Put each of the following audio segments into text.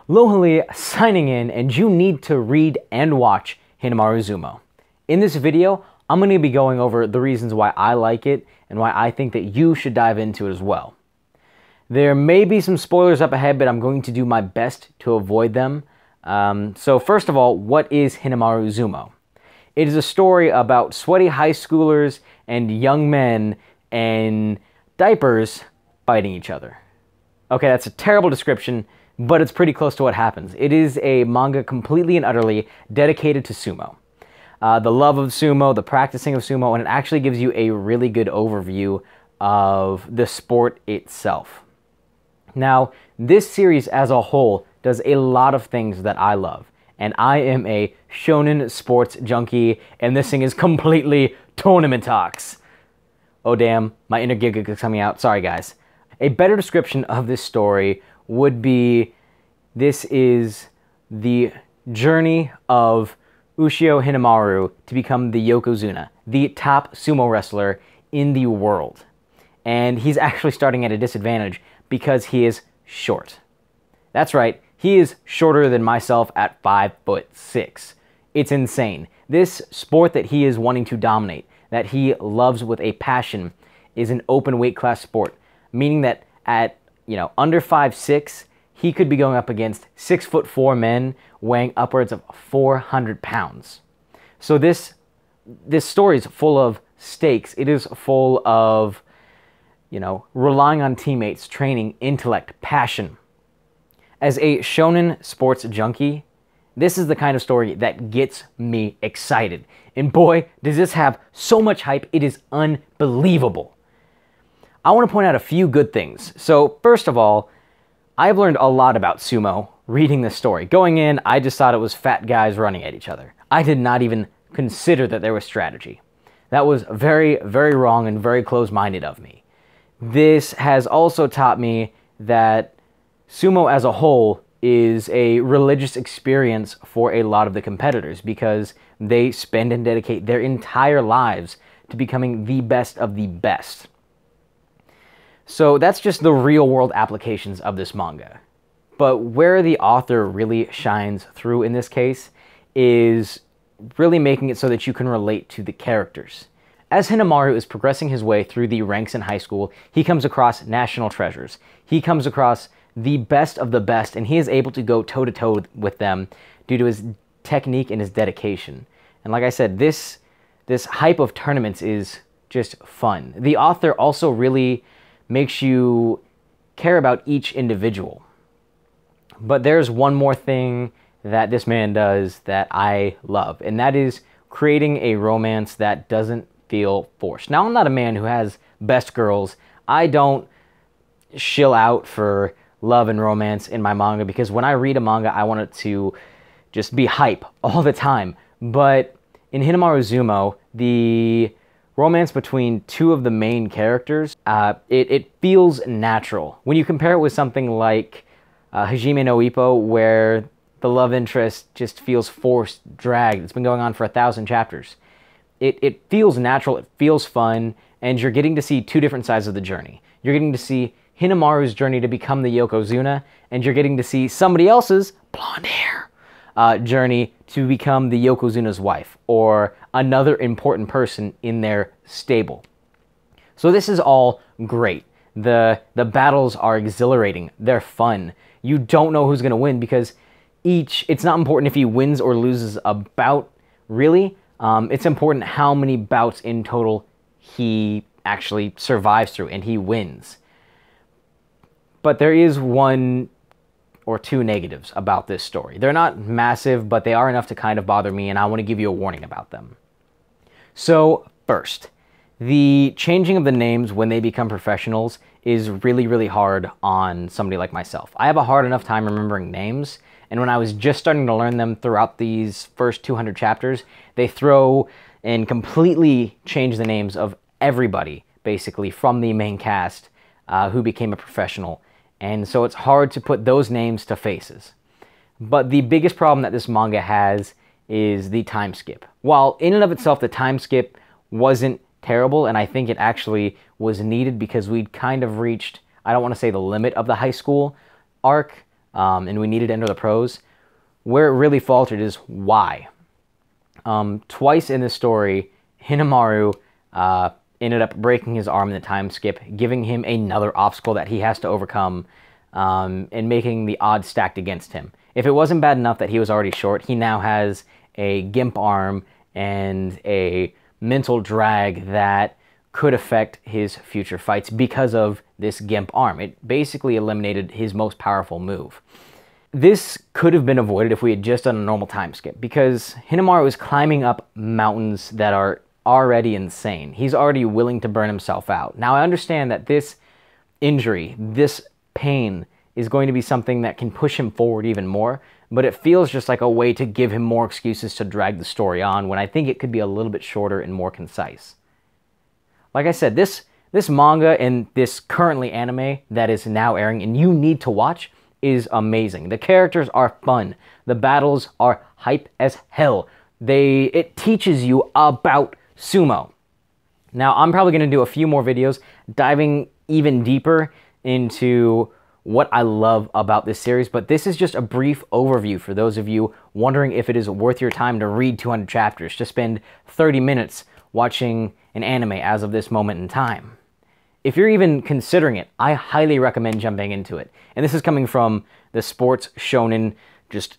Lohali signing in, and you need to read and watch Hinomaru Zumou. In this video, I'm going to be going over the reasons why I like it and why I think that you should dive into it as well. There may be some spoilers up ahead, but I'm going to do my best to avoid them. So first of all, what is Hinomaru Zumou? It is a story about sweaty high schoolers and young men in diapers fighting each other. Okay, that's a terrible description, but it's pretty close to what happens. It is a manga completely and utterly dedicated to sumo. The love of sumo, the practicing of sumo, and it actually gives you a really good overview of the sport itself. Now, this series as a whole does a lot of things that I love, and I am a shonen sports junkie, and this thing is completely tournament talks. Oh damn, my inner Giga is coming out. Sorry guys. A better description of this story would be, this is the journey of Ushio Hinomaru to become the Yokozuna, the top sumo wrestler in the world. And he's actually starting at a disadvantage because he is short. That's right, he is shorter than myself at 5'6". It's insane. This sport that he is wanting to dominate, that he loves with a passion, is an open weight class sport, meaning that at, under 5'6", he could be going up against 6'4" men weighing upwards of 400 pounds. So this story is full of stakes. It is full of, relying on teammates, training, intellect, passion. As a shonen sports junkie, this is the kind of story that gets me excited. And boy, does this have so much hype, it is unbelievable. I want to point out a few good things. So first of all, I've learned a lot about sumo reading this story. Going in, I just thought it was fat guys running at each other. I did not even consider that there was strategy. That was very, very wrong and very close-minded of me. This has also taught me that sumo as a whole is a religious experience for a lot of the competitors because they spend and dedicate their entire lives to becoming the best of the best. So that's just the real-world applications of this manga. But where the author really shines through in this case is really making it so that you can relate to the characters. As Hinomaru is progressing his way through the ranks in high school, he comes across national treasures. He comes across the best of the best, and he is able to go toe-to-toe with them due to his technique and his dedication. And like I said, this hype of tournaments is just fun. The author also really makes you care about each individual. But there's one more thing that this man does that I love, and that is creating a romance that doesn't feel forced. Now, I'm not a man who has best girls. I don't shill out for love and romance in my manga because when I read a manga, I want it to just be hype all the time. But in Hinomaru Zumou, the romance between two of the main characters, it feels natural. When you compare it with something like Hajime no Ippo, where the love interest just feels forced, dragged. It's been going on for 1,000 chapters. It feels natural, it feels fun, and you're getting to see two different sides of the journey. You're getting to see Hinomaru's journey to become the Yokozuna, and you're getting to see somebody else's blonde hair journey to become the Yokozuna's wife, or another important person in their stable. So this is all great. The battles are exhilarating, they're fun. You don't know who's going to win because it's not important if he wins or loses a bout, really. It's important how many bouts in total he actually survives through and he wins. But there is one or two negatives about this story. They're not massive, but they are enough to kind of bother me, and I want to give you a warning about them. So, first, the changing of the names when they become professionals is really, really hard on somebody like myself. I have a hard enough time remembering names, and when I was just starting to learn them throughout these first 200 chapters, they throw and completely change the names of everybody, basically, from the main cast who became a professional. And so it's hard to put those names to faces. But the biggest problem that this manga has is the time skip. While in and of itself the time skip wasn't terrible, and I think it actually was needed because we'd kind of reached, I don't want to say the limit of the high school arc, and we needed to enter the pros. Where it really faltered is why. Twice in this story, Hinomaru ended up breaking his arm in the time skip, giving him another obstacle that he has to overcome, and making the odds stacked against him. If it wasn't bad enough that he was already short, he now has a gimp arm and a mental drag that could affect his future fights because of this gimp arm. It basically eliminated his most powerful move. This could have been avoided if we had just done a normal time skip, because Hinomaru is climbing up mountains that are already insane. He's already willing to burn himself out. Now, I understand that this injury, this pain, is going to be something that can push him forward even more, but it feels just like a way to give him more excuses to drag the story on, when I think it could be a little bit shorter and more concise. Like I said, this manga and this currently anime that is now airing and you need to watch is amazing. The characters are fun. The battles are hype as hell. It teaches you about sumo. Now, I'm probably going to do a few more videos diving even deeper into what I love about this series, but this is just a brief overview for those of you wondering if it is worth your time to read 200 chapters, to spend 30 minutes watching an anime as of this moment in time. If you're even considering it, I highly recommend jumping into it. And this is coming from the sports shonen just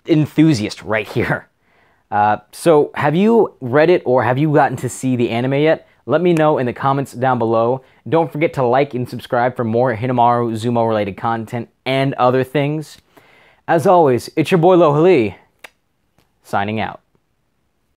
enthusiast right here. So have you read it or have you gotten to see the anime yet? Let me know in the comments down below. Don't forget to like and subscribe for more Hinomaru Zumou related content and other things. As always, it's your boy Lohali, signing out.